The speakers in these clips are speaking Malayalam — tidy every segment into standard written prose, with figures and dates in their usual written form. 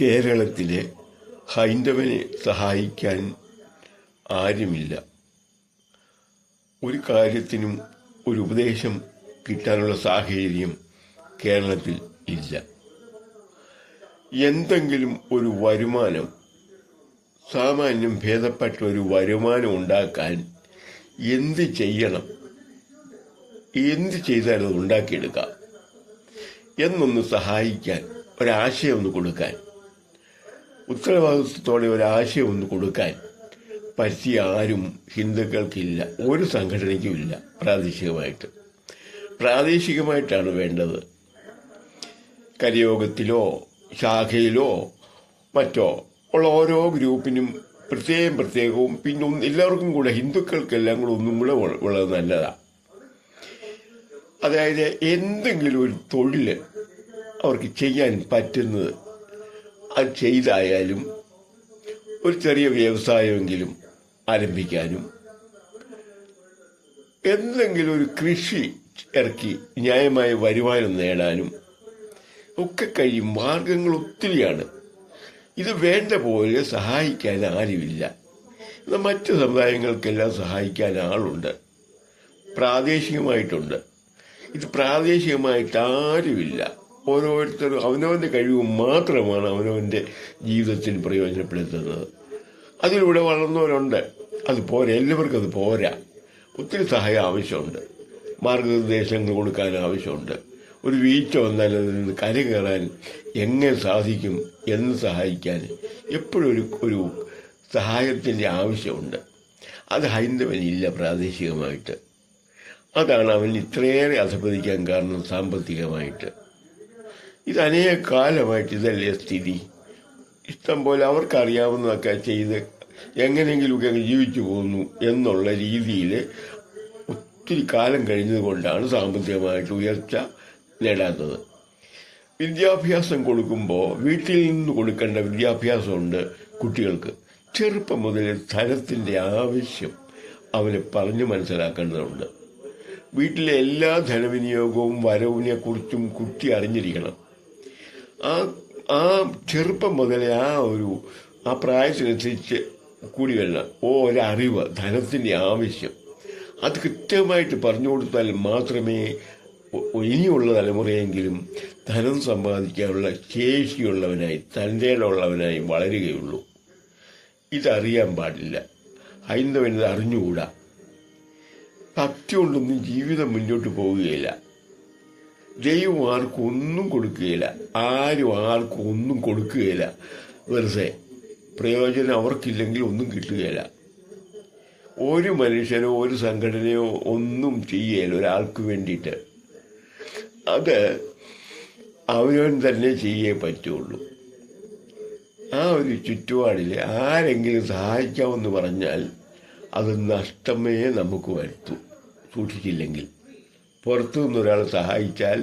കേരളത്തിലെ ഹൈന്ദവനെ സഹായിക്കാൻ ആരുമില്ല. ഒരു കാര്യത്തിനും ഒരു ഉപദേശം കിട്ടാനുള്ള സാഹചര്യം കേരളത്തിൽ ഇല്ല. എന്തെങ്കിലും ഒരു വരുമാനം, സാമാന്യം ഭേദപ്പെട്ട ഒരു വരുമാനം ഉണ്ടാക്കാൻ എന്ത് ചെയ്യണം, എന്ത് ചെയ്താലും അത് ഉണ്ടാക്കിയെടുക്കാം എന്നൊന്ന് സഹായിക്കാൻ, ഒരാശയം ഒന്ന് കൊടുക്കാൻ, ഉത്തരവാദിത്വത്തോടെ ഒരാശയം ഒന്ന് കൊടുക്കാൻ പറ്റിയ ആരും ഹിന്ദുക്കൾക്കില്ല, ഒരു സംഘടനയ്ക്കുമില്ല. പ്രാദേശികമായിട്ടാണ് വേണ്ടത്. കരയോഗത്തിലോ ശാഖയിലോ മറ്റോ ഉള്ള ഓരോ ഗ്രൂപ്പിനും പ്രത്യേകവും പിന്നെ എല്ലാവർക്കും കൂടെ, ഹിന്ദുക്കൾക്കെല്ലാം കൂടെ ഒന്നും കൂടെ ഉള്ളത് നല്ലതാണ്. അതായത് എന്തെങ്കിലും ഒരു തൊഴിൽ അവർക്ക് ചെയ്യാൻ പറ്റുന്നത് അത് ചെയ്തായാലും ഒരു ചെറിയ വ്യവസായമെങ്കിലും ആരംഭിക്കാനും, എന്തെങ്കിലും ഒരു കൃഷി ഇറക്കി ന്യായമായ വരുമാനം നേടാനും ഒക്കെ കഴിയും. മാർഗങ്ങൾ ഒത്തിരിയാണ്. ഇത് വേണ്ട പോലെ സഹായിക്കാൻ ആരുമില്ല. എന്നാൽ മറ്റു സമുദായങ്ങൾക്കെല്ലാം സഹായിക്കാൻ ആളുണ്ട്, പ്രാദേശികമായിട്ടുണ്ട്. ഇത് പ്രാദേശികമായിട്ട് ആരുമില്ല. ഓരോരുത്തരും അവനവൻ്റെ കഴിവ് മാത്രമാണ് അവനവൻ്റെ ജീവിതത്തിൽ പ്രയോജനപ്പെടുത്തുന്നത്. അതിലൂടെ വളർന്നവരുണ്ട്. അത് പോരാ, എല്ലാവർക്കും അത് പോരാ. ഒത്തിരി സഹായം ആവശ്യമുണ്ട്, മാർഗനിർദ്ദേശങ്ങൾ കൊടുക്കാൻ ആവശ്യമുണ്ട്. ഒരു വീഴ്ച വന്നാൽ അതിൽ നിന്ന് കരകയറാൻ എങ്ങനെ സാധിക്കും എന്ന് സഹായിക്കാൻ എപ്പോഴും ഒരു സഹായത്തിൻ്റെ ആവശ്യമുണ്ട്. അത് ഹൈന്ദവനില്ല പ്രാദേശികമായിട്ട്. അതാണ് അവൻ ഇത്രയേറെ അധപ്പതിക്കാൻ കാരണം സാമ്പത്തികമായിട്ട്. ഇത് അനേക കാലമായിട്ട് ഇതല്ലേ സ്ഥിതി. ഇഷ്ടം പോലെ അവർക്കറിയാവുന്നതൊക്കെ ചെയ്ത് എങ്ങനെയെങ്കിലുമൊക്കെ ജീവിച്ചു പോകുന്നു എന്നുള്ള രീതിയിൽ ഒത്തിരി കാലം കഴിഞ്ഞതുകൊണ്ടാണ് സാമ്പത്തികമായിട്ട് ഉയർച്ച നേടാത്തത്. വിദ്യാഭ്യാസം കൊടുക്കുമ്പോൾ വീട്ടിൽ നിന്ന് കൊടുക്കേണ്ട വിദ്യാഭ്യാസമുണ്ട് കുട്ടികൾക്ക്. ചെറുപ്പം മുതൽ ധനത്തിൻ്റെ ആവശ്യം അവനെ പറഞ്ഞു മനസ്സിലാക്കേണ്ടതുണ്ട്. വീട്ടിലെ എല്ലാ ധനവിനിയോഗവും വരവിനെക്കുറിച്ചും കുട്ടി അറിഞ്ഞിരിക്കണം. ആ ചെറുപ്പം മുതലേ ആ പ്രായത്തിനനുസരിച്ച് കൂടി വരണം ഒരറിവ്, ധനത്തിൻ്റെ ആവശ്യം. അത് കൃത്യമായിട്ട് പറഞ്ഞു കൊടുത്താൽ മാത്രമേ ഇനിയുള്ള തലമുറയെങ്കിലും ധനം സമ്പാദിക്കാനുള്ള ശേഷിയുള്ളവനായി, തൻ്റെയുള്ളവനായി വളരുകയുള്ളൂ. ഇതറിയാൻ പാടില്ല. ഹൈന്ദവൻ ഇത് അറിഞ്ഞുകൂടാ. ഭക്തി കൊണ്ടൊന്നും ജീവിതം മുന്നോട്ട് പോവുകയില്ല. ദൈവം ആർക്കും ഒന്നും കൊടുക്കുകയില്ല, ആരും ആർക്കും ഒന്നും കൊടുക്കുകയില്ല. വെറുതെ പ്രയോജനം അവർക്കില്ലെങ്കിൽ ഒന്നും കിട്ടുകയില്ല. ഒരു മനുഷ്യനോ ഒരു സംഘടനയോ ഒന്നും ചെയ്യുകയില്ല ഒരാൾക്ക് വേണ്ടിയിട്ട്. അത് അവനവൻ തന്നെ ചെയ്യേ പറ്റുള്ളൂ. ആ ഒരു ചുറ്റുപാടിൽ ആരെങ്കിലും സഹായിക്കാമെന്ന് പറഞ്ഞാൽ അത് നഷ്ടമേ നമുക്ക് വരുത്തൂ, സൂക്ഷിച്ചില്ലെങ്കിൽ. പുറത്തു നിന്നൊരാൾ സഹായിച്ചാൽ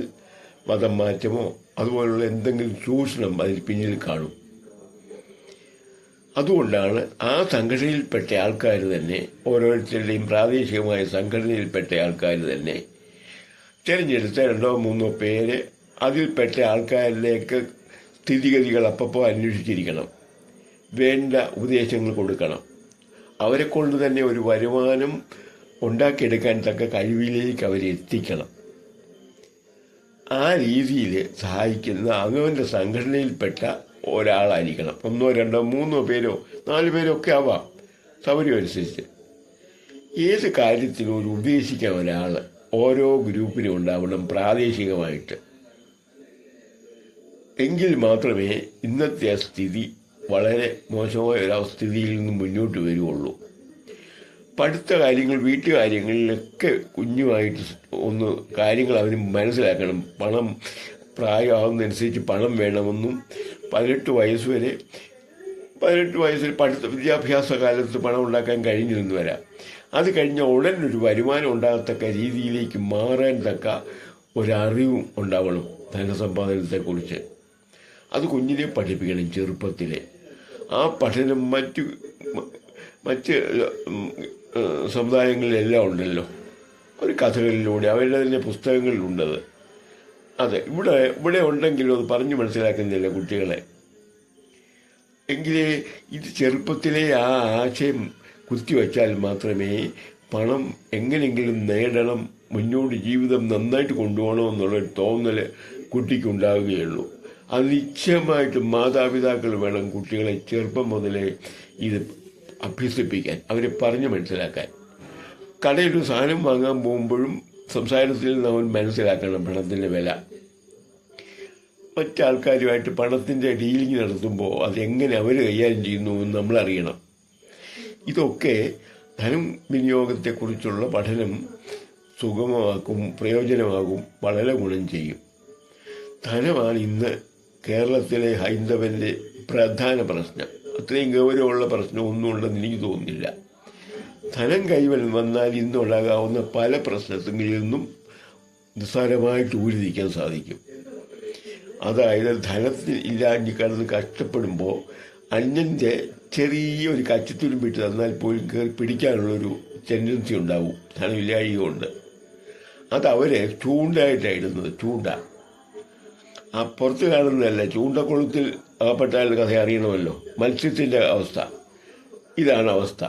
മതം മാറ്റമോ അതുപോലുള്ള എന്തെങ്കിലും ചൂഷണം അതിൽ പിന്നിൽ കാണും. അതുകൊണ്ടാണ് ആ സംഘടനയിൽപ്പെട്ട ആൾക്കാർ തന്നെ, ഓരോരുത്തരുടെയും പ്രാദേശികമായ സംഘടനയിൽപ്പെട്ട ആൾക്കാർ തന്നെ തിരഞ്ഞെടുത്ത 2-3 പേര് അതിൽപ്പെട്ട ആൾക്കാരിലേക്ക് സ്ഥിതിഗതികൾ അപ്പോൾ അന്വേഷിച്ചിരിക്കണം, വേണ്ട ഉപദേശങ്ങൾ കൊടുക്കണം. അവരെ കൊണ്ട് തന്നെ ഒരു വരുമാനം ഉണ്ടാക്കിയെടുക്കാൻ തക്ക കഴിവിലേക്ക് അവരെ എത്തിക്കണം. ആ രീതിയിൽ സഹായിക്കുന്ന അവനവൻ്റെ സംഘടനയിൽപ്പെട്ട ഒരാളായിരിക്കണം. 1, 2, 3 പേരോ 4 പേരോ ഒക്കെ ആവാം, സൗകര്യം അനുസരിച്ച്. ഏത് കാര്യത്തിനും ഒരു ഉപദേശിക്കാൻ ഒരാൾ ഓരോ ഗ്രൂപ്പിനും ഉണ്ടാവണം പ്രാദേശികമായിട്ട്. എങ്കിൽ മാത്രമേ ഇന്നത്തെ സ്ഥിതി വളരെ മോശമായ ഒരവസ്ഥിതിയിൽ നിന്ന് മുന്നോട്ട് വരികയുള്ളൂ. പഠിത്ത കാര്യങ്ങൾ, വീട്ടുകാര്യങ്ങളിലൊക്കെ കുഞ്ഞുമായിട്ട് ഒന്ന് കാര്യങ്ങൾ അവന് മനസ്സിലാക്കണം. പണം പ്രായമാകുന്നതനുസരിച്ച് പണം വേണമെന്നും 18 വയസ്സ് വയസ്സിൽ വിദ്യാഭ്യാസ കാലത്ത് പണം ഉണ്ടാക്കാൻ കഴിഞ്ഞിരുന്നു വരാം. അത് കഴിഞ്ഞ ഉടൻ ഒരു വരുമാനം ഉണ്ടാകത്തക്ക രീതിയിലേക്ക് മാറാൻ തക്ക ഒരറിവും ഉണ്ടാവണം ധനസമ്പാദനത്തെക്കുറിച്ച്. അത് കുഞ്ഞിനെ പഠിപ്പിക്കണം ചെറുപ്പത്തിലെ. ആ പഠനം മറ്റ് സമുദായങ്ങളിലെല്ലാം ഉണ്ടല്ലോ, ഒരു കഥകളിലൂടെ അവരുടെ തന്നെ പുസ്തകങ്ങളിലുണ്ടത്. അതെ, ഇവിടെ ഉണ്ടെങ്കിലും അത് പറഞ്ഞു മനസ്സിലാക്കുന്നില്ല കുട്ടികളെ. എങ്കിലേ ഇത് ചെറുപ്പത്തിലെ ആ ആശയം കുത്തിവെച്ചാൽ മാത്രമേ പണം എങ്ങനെയെങ്കിലും നേടണം, മുന്നോട്ട് ജീവിതം നന്നായിട്ട് കൊണ്ടുപോകണം എന്നുള്ളൊരു തോന്നൽ കുട്ടിക്കുണ്ടാവുകയുള്ളൂ. അത് നിശ്ചയമായിട്ടും മാതാപിതാക്കൾ വേണം കുട്ടികളെ ചെറുപ്പം മുതലേ ഇത് അഭ്യസിപ്പിക്കാൻ, അവരെ പറഞ്ഞ് മനസ്സിലാക്കാൻ. കടയിൽ സാധനം വാങ്ങാൻ പോകുമ്പോഴും സംസാരത്തിൽ നിന്ന് അവൻ മനസ്സിലാക്കണം പണത്തിൻ്റെ വില. മറ്റാൾക്കാരുമായിട്ട് പണത്തിൻ്റെ ഡീലിംഗ് നടത്തുമ്പോൾ അതെങ്ങനെ അവർ കൈകാര്യം ചെയ്യുന്നു എന്ന് നമ്മളറിയണം. ഇതൊക്കെ ധനം വിനിയോഗത്തെക്കുറിച്ചുള്ള പഠനം സുഗമമാക്കും, പ്രയോജനമാകും, വളരെ ഗുണം ചെയ്യും. ധനമാണ് ഇന്ന് കേരളത്തിലെ ഹൈന്ദവൻ്റെ പ്രധാന പ്രശ്നം. അത്രയും ഗൗരവമുള്ള പ്രശ്നമൊന്നും ഉണ്ടെന്ന് എനിക്ക് തോന്നുന്നില്ല. ധനം കൈവൽ വന്നാൽ ഇന്നുണ്ടാകാവുന്ന പല പ്രശ്നങ്ങളിൽ നിന്നും നിസ്സാരമായിട്ട് ഊരിനിൽക്കാൻ സാധിക്കും. അതായത് ധനത്തിൽ ഇല്ലാഞ്ഞ് കിടന്ന് കഷ്ടപ്പെടുമ്പോൾ അന്യൻ്റെ ചെറിയൊരു കച്ചിത്തുരുമ്പിട്ട് തന്നാൽ പോലും കയറി പിടിക്കാനുള്ളൊരു ടെൻഡൻസി ഉണ്ടാവും ധനമില്ലായ്മ കൊണ്ട്. അതവരെ ചൂണ്ടയായിട്ടാണ് ഇടുന്നത്. ചൂണ്ട ആ പുറത്ത് കാണുന്നതല്ല, ചൂണ്ടക്കുളത്തിൽ അകപ്പെട്ടാൽ കഥ അറിയണമല്ലോ. മത്സ്യത്തിൻ്റെ അവസ്ഥ ഇതാണ് അവസ്ഥ.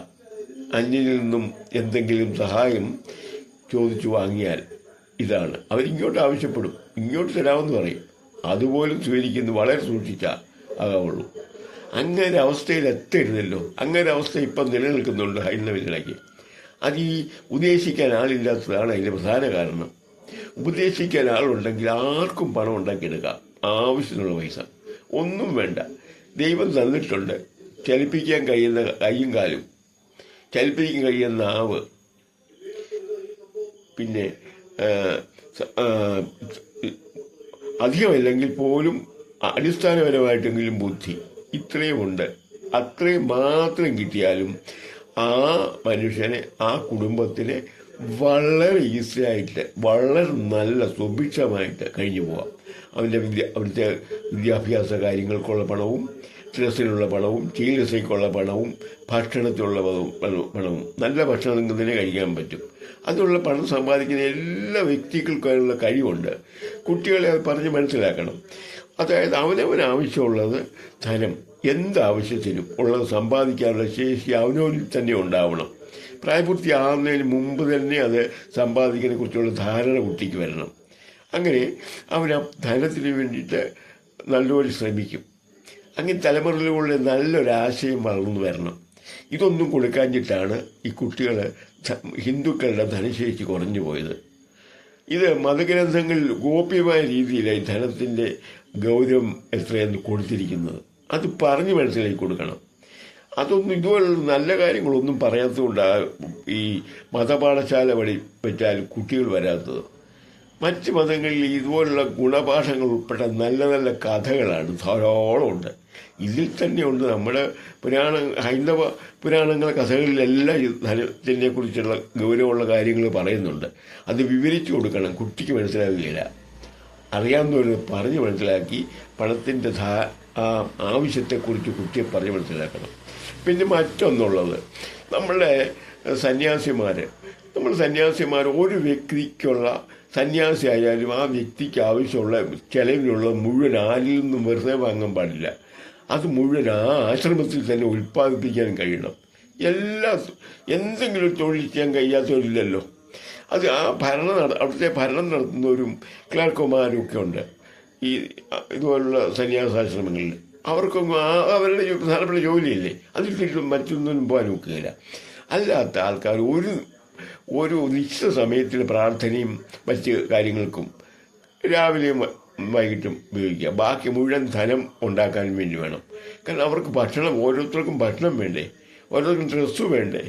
അന്യനിൽ നിന്നും എന്തെങ്കിലും സഹായം ചോദിച്ചു വാങ്ങിയാൽ ഇതാണ്. അവരിങ്ങോട്ട് ആവശ്യപ്പെടും, ഇങ്ങോട്ട് തരാമെന്ന് പറയും. അതുപോലും സ്വീകരിക്കുന്നത് വളരെ സൂക്ഷിച്ചാൽ ആകാവുള്ളൂ. അങ്ങനെ അവസ്ഥയിൽ എത്തരുതല്ലോ. അങ്ങനെ അവസ്ഥ ഇപ്പം നിലനിൽക്കുന്നുണ്ട് ഹൈന്ദവരിലേക്ക്. അത് ഈ ഉപദേശിക്കാൻ ആളില്ലാത്തതാണ് അതിൻ്റെ പ്രധാന കാരണം. ഉപദേശിക്കാൻ ആളുണ്ടെങ്കിൽ ആർക്കും പണം ഉണ്ടാക്കിയെടുക്കാം, ആവശ്യത്തിനുള്ള പൈസ. ഒന്നും വേണ്ട, ദൈവം തന്നിട്ടുണ്ട്. ചലിപ്പിക്കാൻ കഴിയുന്ന കൈയും കാലും, ചലിപ്പിക്കാൻ കഴിയുന്ന നാവ്, പിന്നെ അധികമല്ലെങ്കിൽ പോലും അടിസ്ഥാനപരമായിട്ടെങ്കിലും ബുദ്ധി, ഇത്രയുമുണ്ട്. അത്രയും മാത്രം കിട്ടിയാലും ആ മനുഷ്യനെ, ആ കുടുംബത്തിനെ വളരെ ഈസിയായിട്ട്, വളരെ നല്ല സുഭിക്ഷമായിട്ട് കഴിഞ്ഞു പോവാം. അവിടുത്തെ വിദ്യാഭ്യാസ കാര്യങ്ങൾക്കുള്ള പണവും, ഡ്രസ്സിനുള്ള പണവും, ചികിത്സയ്ക്കുള്ള പണവും, ഭക്ഷണത്തിനുള്ള പണവും, നല്ല ഭക്ഷണം തന്നെ കഴിക്കാൻ പറ്റും. അതിനുള്ള പണം സമ്പാദിക്കുന്ന എല്ലാ വ്യക്തികൾക്കുള്ള കഴിവുണ്ട്. കുട്ടികളെ അത് പറഞ്ഞ് മനസ്സിലാക്കണം. അതായത് അവനവന് ആവശ്യമുള്ളത് ധനം എന്താവശ്യത്തിനും ഉള്ളത് സമ്പാദിക്കാനുള്ള ശേഷി അവനവനിൽ തന്നെ ഉണ്ടാവണം. പ്രായപൂർത്തിയാകുന്നതിന് മുമ്പ് തന്നെ അത് സമ്പാദിക്കുന്നതിനെ കുറിച്ചുള്ള ധാരണ കുട്ടിക്ക് വരണം. അങ്ങനെ അവൻ ആ ധനത്തിന് വേണ്ടിയിട്ട് നല്ലപോലെ ശ്രമിക്കും. അങ്ങനെ തലമുറയിലൂടെ നല്ലൊരാശയം വളർന്നു വരണം. ഇതൊന്നും കൊടുക്കാഞ്ഞിട്ടാണ് ഈ കുട്ടികൾ, ഹിന്ദുക്കളുടെ ധനശേഷി കുറഞ്ഞു പോയത്. ഇത് മതഗ്രന്ഥങ്ങളിൽ ഗോപ്യമായ രീതിയിലായി ധനത്തിൻ്റെ ഗൗരവം എത്രയെന്ന് കൊടുത്തിരിക്കുന്നത്. അത് പറഞ്ഞ് മനസ്സിലാക്കി കൊടുക്കണം. അതൊന്നും ഇതുപോലുള്ള നല്ല കാര്യങ്ങളൊന്നും പറയാത്തതുകൊണ്ടാണ് ഈ മതപാഠശാല വഴി വെച്ചാൽ കുട്ടികൾ വരാത്തത്. മറ്റ് മതങ്ങളിൽ ഇതുപോലുള്ള ഗുണപാഠങ്ങൾ ഉൾപ്പെട്ട നല്ല നല്ല കഥകളാണ് ധാരാളമുണ്ട്. ഇതിൽ തന്നെയുണ്ട് നമ്മുടെ ഹൈന്ദവ പുരാണങ്ങളെ കഥകളിലെല്ലാം ധനത്തിനെ കുറിച്ചുള്ള ഗൗരവമുള്ള കാര്യങ്ങൾ പറയുന്നുണ്ട്. അത് വിവരിച്ചു കൊടുക്കണം, കുട്ടിക്ക് മനസ്സിലാകുകയില്ല. അറിയാവുന്നവർ പറഞ്ഞ് മനസ്സിലാക്കി പണത്തിൻ്റെ ആവശ്യത്തെക്കുറിച്ച് കുട്ടിയെ പറഞ്ഞ് മനസ്സിലാക്കണം. പിന്നെ മറ്റൊന്നുള്ളത്, നമ്മളുടെ സന്യാസിമാർ ഒരു വ്യക്തിക്കുള്ള സന്യാസി ആയാലും ആ വ്യക്തിക്ക് ആവശ്യമുള്ള ചെലവിനുള്ള മുഴുവൻ ആരിൽ നിന്നും വെറുതെ വാങ്ങാൻ പാടില്ല. അത് മുഴുവൻ ആ ആശ്രമത്തിൽ തന്നെ ഉൽപ്പാദിപ്പിക്കാൻ കഴിയണം. എന്തെങ്കിലും തൊഴിൽ ചെയ്യാൻ കഴിയാത്തവരില്ലല്ലോ. അത് ആ അവിടുത്തെ ഭരണം നടത്തുന്നവരും ക്ലർക്കുമാരും ഒക്കെ ഉണ്ട് ഈ ഇതുപോലുള്ള സന്യാസാശ്രമങ്ങളിൽ. അവർക്കൊന്നും അവരുടെ പ്രധാനപ്പെട്ട ജോലിയില്ലേ, അതിൽ തിരിച്ചും മറ്റൊന്നും പോകാൻ നോക്കുകയില്ല. അല്ലാത്ത ആൾക്കാർ ഒരു നിശ്ചിത സമയത്തിൽ പ്രാർത്ഥനയും മറ്റ് കാര്യങ്ങൾക്കും രാവിലെയും വൈകിട്ടും ഉപയോഗിക്കുക. ബാക്കി മുഴുവൻ ധനം ഉണ്ടാക്കാൻ വേണ്ടി വേണം. കാരണം അവർക്ക് ഓരോരുത്തർക്കും ഭക്ഷണം വേണ്ടേ, ഓരോരുത്തർക്കും ഡ്രസ്സ് വേണ്ടേ,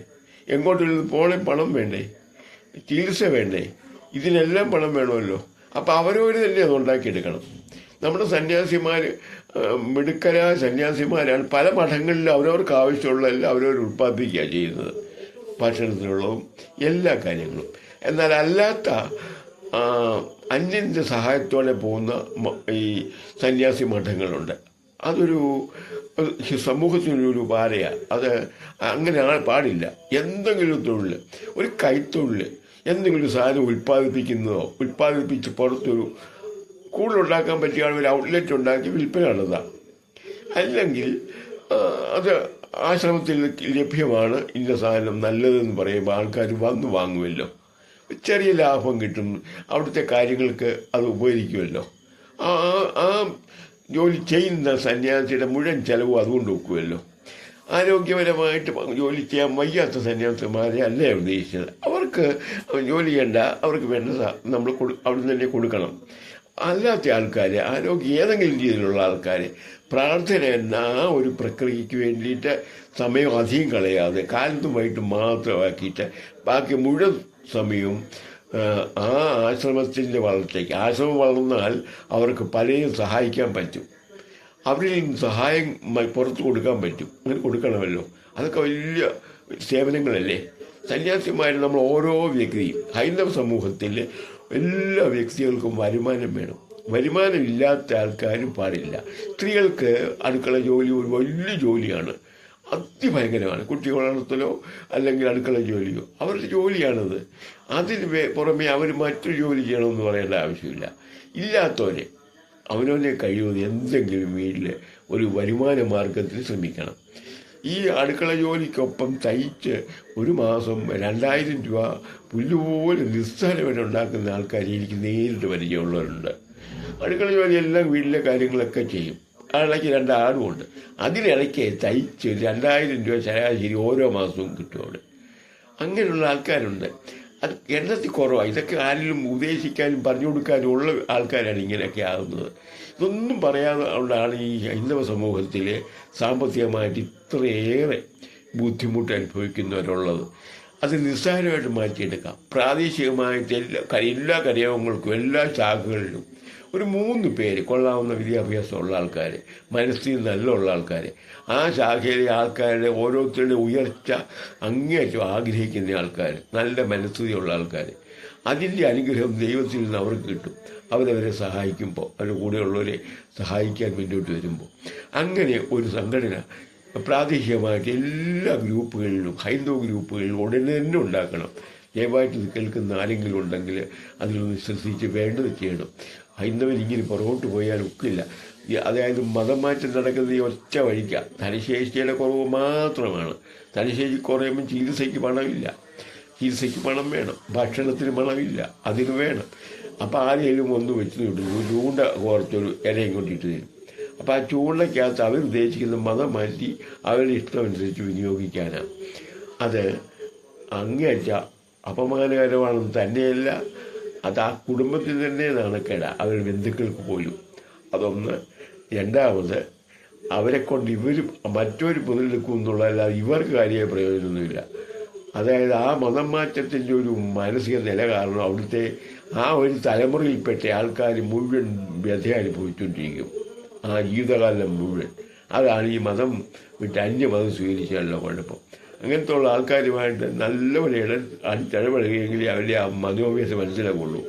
എങ്ങോട്ടും പോണേ പണം വേണ്ടേ, ചികിത്സ വേണ്ടേ, ഇതിനെല്ലാം പണം വേണമല്ലോ. അപ്പോൾ അവരവർ തന്നെ അത് ഉണ്ടാക്കിയെടുക്കണം. നമ്മുടെ സന്യാസിമാർ മിടുക്കരായ സന്യാസിമാരാണ്. പല മഠങ്ങളിലും അവരവർക്ക് ആവശ്യമുള്ള എല്ലാം അവരവർ ഉൽപ്പാദിപ്പിക്കുക ചെയ്യുന്നത്, ഭക്ഷണത്തിനുള്ളതും എല്ലാ കാര്യങ്ങളും. എന്നാൽ അല്ലാത്ത അന്യൻ്റെ സഹായത്തോടെ പോകുന്ന ഈ സന്യാസി മഠങ്ങളുണ്ട്. അതൊരു സമൂഹത്തിനൊരു ഭാരയാണ്. അത് അങ്ങനെ പാടില്ല. എന്തെങ്കിലും തൊഴിൽ, ഒരു കൈത്തൊഴിൽ, എന്തെങ്കിലും സാധനം ഉൽപ്പാദിപ്പിച്ച് പുറത്തൊരു കൂടുതലുണ്ടാക്കാൻ പറ്റിയ ഒരു ഔട്ട്ലെറ്റ് ഉണ്ടാക്കി വിൽപ്പന നടത്താം. അല്ലെങ്കിൽ അത് ആശ്രമത്തിൽ ലഭ്യമാണ്, ഇന്ന സാധനം നല്ലതെന്ന് പറയുമ്പോൾ ആൾക്കാർ വന്ന് വാങ്ങുമല്ലോ, ചെറിയ ലാഭം കിട്ടും, അവിടുത്തെ കാര്യങ്ങൾക്ക് അത് ഉപകരിക്കുമല്ലോ. ആ ആ ജോലി ചെയ്യുന്ന സന്യാസിയുടെ മുഴുവൻ ചെലവും അതുകൊണ്ട് വെക്കുമല്ലോ. ആരോഗ്യപരമായിട്ട് ജോലി ചെയ്യാൻ വയ്യാത്ത സന്യാസിമാരെ അല്ലേ ഉദ്ദേശിച്ചത്. അവർക്ക് ജോലി ചെയ്യേണ്ട, അവർക്ക് വേണ്ട നമ്മൾ അവിടെ തന്നെ കൊടുക്കണം. അല്ലാത്ത ആൾക്കാരെ, ആരോഗ്യം ഏതെങ്കിലും രീതിയിലുള്ള ആൾക്കാരെ പ്രാർത്ഥന എന്ന ആ ഒരു പ്രക്രിയയ്ക്ക് വേണ്ടിയിട്ട് സമയം അധികം കളയാതെ കാലത്തും വൈകിട്ടും മാത്രമാക്കിയിട്ട് ബാക്കി മുഴുവൻ സമയവും ആ ആശ്രമത്തിൻ്റെ വളർച്ചയ്ക്ക്, ആശ്രമം വളർന്നാൽ അവർക്ക് പലരും സഹായിക്കാൻ പറ്റും, അവരിൽ നിന്ന് സഹായം പുറത്ത് കൊടുക്കാൻ പറ്റും. അങ്ങനെ കൊടുക്കണമല്ലോ. അതൊക്കെ വലിയ സേവനങ്ങളല്ലേ. സന്യാസിമാർ നമ്മൾ ഓരോ വ്യക്തിയും, ഹൈന്ദവ സമൂഹത്തിൽ എല്ലാ വ്യക്തികൾക്കും വരുമാനം വേണം. വരുമാനമില്ലാത്ത ആൾക്കാരും പാടില്ല. സ്ത്രീകൾക്ക് അടുക്കള ജോലി ഒരു വലിയ ജോലിയാണ്, അതിഭയങ്കരമാണ്. കുട്ടി വളർത്തലോ അല്ലെങ്കിൽ അടുക്കള ജോലിയോ അവരുടെ ജോലിയാണത്. അതിന് പുറമെ അവർ മറ്റൊരു ജോലി ചെയ്യണമെന്ന് പറയേണ്ട ആവശ്യമില്ല. ഇല്ലാത്തവരെ അവനവനെ കഴിയുന്നത് എന്തെങ്കിലും വീട്ടിൽ ഒരു വരുമാന മാർഗത്തിൽ ശ്രമിക്കണം. ഈ അടുക്കള ജോലിക്കൊപ്പം തയ്ച്ച് ഒരു മാസം 2000 രൂപ പുല്ലുപോലെ നിസ്സാരമായിട്ട് ഉണ്ടാക്കുന്ന ആൾക്കാർ എനിക്ക് നേരിട്ട് പരിചയമുള്ളവരുണ്ട്. അടുക്കള ജോലിയെല്ലാം വീട്ടിലെ കാര്യങ്ങളൊക്കെ ചെയ്യും. ഇടയ്ക്ക് 2 ആടുമുണ്ട്. അതിനിടയ്ക്ക് തയ്ച്ച് 2000 രൂപ ശരാശരി ഓരോ മാസവും കിട്ടും അവിടെ. അങ്ങനെയുള്ള ആൾക്കാരുണ്ട്. അത് എണ്ണത്തിൽ കുറവാണ്. ഇതൊക്കെ ആരെങ്കിലും ഉപദേശിക്കാനും പറഞ്ഞു കൊടുക്കാനും ഉള്ള ആൾക്കാരാണ് ഇങ്ങനെയൊക്കെ ആകുന്നത്. ഇതൊന്നും പറയാതെ കൊണ്ടാണ് ഈ ഹൈന്ദവ സമൂഹത്തിൽ സാമ്പത്തികമായിട്ട് ഇത്രയേറെ ബുദ്ധിമുട്ട് അനുഭവിക്കുന്നവരുള്ളത്. അത് നിസ്സാരമായിട്ട് മാറ്റിയെടുക്കാം. പ്രാദേശികമായിട്ട് എല്ലാ കരയോഗങ്ങൾക്കും എല്ലാ ശാഖകളിലും ഒരു 3 പേര് കൊള്ളാവുന്ന വിദ്യാഭ്യാസമുള്ള ആൾക്കാർ, മനസ്സിൽ നല്ലുള്ള ആൾക്കാർ, ആ ശാഖയിലെ ആൾക്കാരുടെ ഓരോരുത്തരുടെ ഉയർച്ച അങ്ങേയറ്റം ആഗ്രഹിക്കുന്ന ആൾക്കാർ, നല്ല മനസ്ഥിതിയുള്ള ആൾക്കാർ, അതിൻ്റെ അനുഗ്രഹം ദൈവത്തിൽ നിന്ന് അവർക്ക് കിട്ടും. അവരവരെ സഹായിക്കുമ്പോൾ, അവരുടെ കൂടെയുള്ളവരെ സഹായിക്കാൻ മുന്നോട്ട് വരുമ്പോൾ, അങ്ങനെ ഒരു സംഘടന പ്രാദേശികമായിട്ട് എല്ലാ ഗ്രൂപ്പുകളിലും, ഹൈന്ദവ ഗ്രൂപ്പുകളിലും ഉടനെ തന്നെ ഉണ്ടാക്കണം. ദയവായിട്ട് കേൾക്കുന്ന ആരെങ്കിലും ഉണ്ടെങ്കിൽ അതിലൊന്ന് ശ്രദ്ധിച്ച് വേണ്ടത് ചെയ്യണം. ഹൈന്ദവൻ ഇങ്ങനെ പുറകോട്ട് പോയാൽ ഒക്കില്ല. അതായത് മതം മാറ്റം നടക്കുന്നത് ഈ ഒറ്റ വഴിക്കാണ്. ധനശേഷിയുടെ കുറവ് മാത്രമാണ്. ധനശേഷി കുറയുമ്പം ചികിത്സയ്ക്ക് പണമില്ല, ചികിത്സയ്ക്ക് പണം വേണം, ഭക്ഷണത്തിന് പണമില്ല, അതിന് വേണം. അപ്പോൾ ആരെങ്കിലും ഒന്ന് വെച്ച് കിട്ടുന്നു, ചൂണ്ട കുറച്ചൊരു ഇലയും കൊണ്ടിട്ട് തരും. അപ്പോൾ ആ ചൂണ്ടയ്ക്കകത്ത് അവർ ഉദ്ദേശിക്കുന്ന മതം മാറ്റി അവരുടെ ഇഷ്ടമനുസരിച്ച് വിനിയോഗിക്കാനാണ്. അത് അങ്ങേയറ്റ അപമാനകരമാണെന്ന് തന്നെയല്ല, അത് ആ കുടുംബത്തിൽ തന്നെ നാണക്കേടാ, അവരുടെ ബന്ധുക്കൾക്ക് പോലും. അതൊന്ന്. രണ്ടാമത്, അവരെ കൊണ്ട് ഇവരും മറ്റൊരു മുതലെടുക്കും എന്നുള്ളതല്ലാതെ ഇവർക്ക് കാര്യമായ പ്രയോജനമൊന്നുമില്ല. അതായത് ആ മതം മാറ്റത്തിൻ്റെ ഒരു മാനസിക നില കാരണം അവിടുത്തെ ആ ഒരു തലമുറയിൽപ്പെട്ട ആൾക്കാർ മുഴുവൻ വ്യഥ അനുഭവിച്ചുകൊണ്ടിരിക്കും, ആ ജീവിതകാലം മുഴുവൻ. അതാണ് ഈ മതം വിട്ട് അന്യമതം സ്വീകരിച്ചാലുള്ള കുഴപ്പം. അങ്ങനത്തെ ഉള്ള ആൾക്കാരുമായിട്ട് നല്ലപോലെ ഇടപഴകിയെങ്കിലേ അവരുടെ ആ മനോവേശം മനസ്സിലാക്കുള്ളൂ.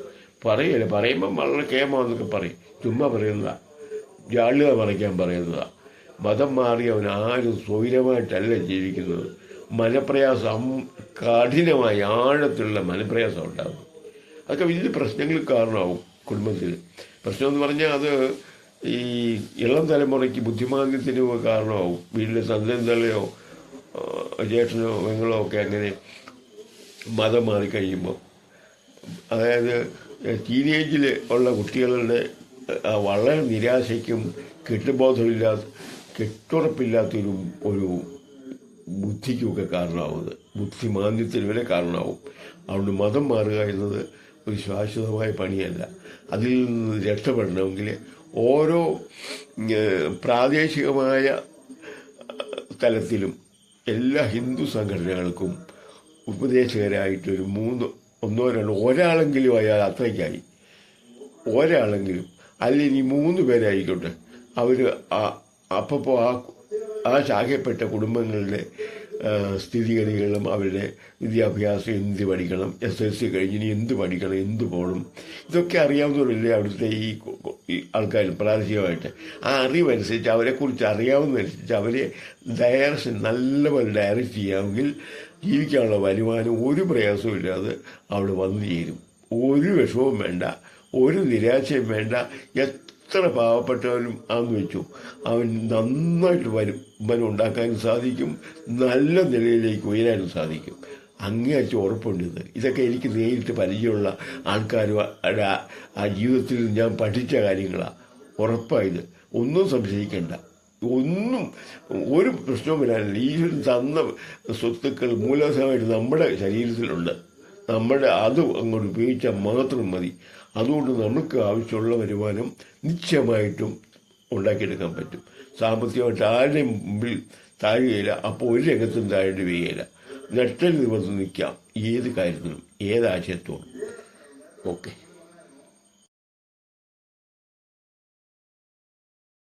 പറയല്ല, പറയുമ്പം വളരെ കേമാന്നൊക്കെ പറയും, ചുമ്മാ പറയുന്നതാണ്, ജാള്യത മറയ്ക്കാൻ പറയുന്നതാണ്. മതം മാറി അവൻ ആരും സ്വൈരമായിട്ടല്ല ജീവിക്കുന്നത്. മനപ്രയാസം, കഠിനമായ ആഴത്തിലുള്ള മനപ്രയാസം ഉണ്ടാകും. അതൊക്കെ വലിയ പ്രശ്നങ്ങൾ കാരണമാവും കുടുംബത്തിൽ. പ്രശ്നമെന്ന് പറഞ്ഞാൽ അത് ഈ ഇളം തലമുറയ്ക്ക് ബുദ്ധിമാന്ദ്യത്തിന് കാരണമാവും. വീട്ടിലെ തന്തയോ ജ്യേഷ്ഠനോ പെങ്ങളോ ഒക്കെ അങ്ങനെ മതം മാറിക്കഴിയുമ്പോൾ, അതായത് ടീനേജിൽ ഉള്ള കുട്ടികളുടെ വളരെ നിരാശയ്ക്കും കെട്ടുറപ്പില്ലാത്തൊരു ഒരു ബുദ്ധിക്കുമൊക്കെ കാരണമാവുന്നത്, ബുദ്ധിമാന്ദ്യത്തിന് വരെ കാരണമാവും. അതുകൊണ്ട് മതം മാറുക എന്നത് ഒരു ശാശ്വതമായ പണിയല്ല. അതിൽ നിന്ന് രക്ഷപ്പെടണമെങ്കിൽ ഓരോ പ്രാദേശികമായ തലത്തിലും എല്ലാ ഹിന്ദു സംഘടനകൾക്കും ഉപദേശകരായിട്ടൊരു 1-2 ഒരാളെങ്കിലും ആയാൽ അത്രയ്ക്കായി. ഒരാളെങ്കിലും, അല്ലെങ്കിൽ 3 പേരായിക്കോട്ടെ. അവർ അപ്പോൾ ആ ശാഖയിൽപ്പെട്ട കുടുംബങ്ങളുടെ സ്ഥിതിഗതികളും അവരുടെ വിദ്യാഭ്യാസം, എന്ത് പഠിക്കണം, SSLC കഴിഞ്ഞ് ഇനി എന്ത് പഠിക്കണം, എന്ത് പോകണം, ഇതൊക്കെ അറിയാവുന്നവരല്ലേ അവിടുത്തെ ഈ ആൾക്കാർ പ്രാദേശികമായിട്ട്. ആ അറിവനുസരിച്ച്, അവരെക്കുറിച്ച് അറിയാവുന്നതനുസരിച്ച് അവരെ ഡയറക്ഷൻ നല്ലപോലെ ഡയറക്റ്റ് ചെയ്യാമെങ്കിൽ ജീവിക്കാനുള്ള വരുമാനം ഒരു പ്രയാസവും ഇല്ലാതെ അവിടെ വന്നു ചേരും. ഒരു വിഷമവും വേണ്ട, ഒരു നിരാശയും വേണ്ട. എത്ര പാവപ്പെട്ടവനും ആന്ന് വെച്ചു അവൻ നന്നായിട്ട് വരും ഉണ്ടാക്കാനും സാധിക്കും, നല്ല നിലയിലേക്ക് ഉയരാനും സാധിക്കും. അങ്ങേയറ്റ ഉറപ്പുണ്ട്. ഇതൊക്കെ എനിക്ക് നേരിട്ട് പരിചയമുള്ള ആൾക്കാരും ആ ജീവിതത്തിൽ ഞാൻ പഠിച്ച കാര്യങ്ങളാണ്. ഉറപ്പായത് ഒന്നും സംശയിക്കേണ്ട. ഒന്നും ഒരു പ്രശ്നവും വരാനില്ല. ഈശ്വരൻ തന്ന സ്വത്തുക്കൾ മൂലധനമായിട്ട് നമ്മുടെ ശരീരത്തിലുണ്ട്. അത് അങ്ങോട്ട് ഉപയോഗിച്ചാൽ മാത്രം മതി. അതുകൊണ്ട് നമുക്ക് ആവശ്യമുള്ള വരുമാനം നിശ്ചയമായിട്ടും ഉണ്ടാക്കിയെടുക്കാൻ പറ്റും. സാമ്പത്തികമായിട്ട് ആരുടെയും മുമ്പിൽ താഴുകയില്ല. അപ്പോൾ ഒരു രംഗത്തും താഴേണ്ടി വരികയില്ല. നെട്ടൽ നിവർന്ന് നിൽക്കാം ഏത് കാര്യത്തിനും, ഏത് ആശയത്തോടും. ഓക്കെ.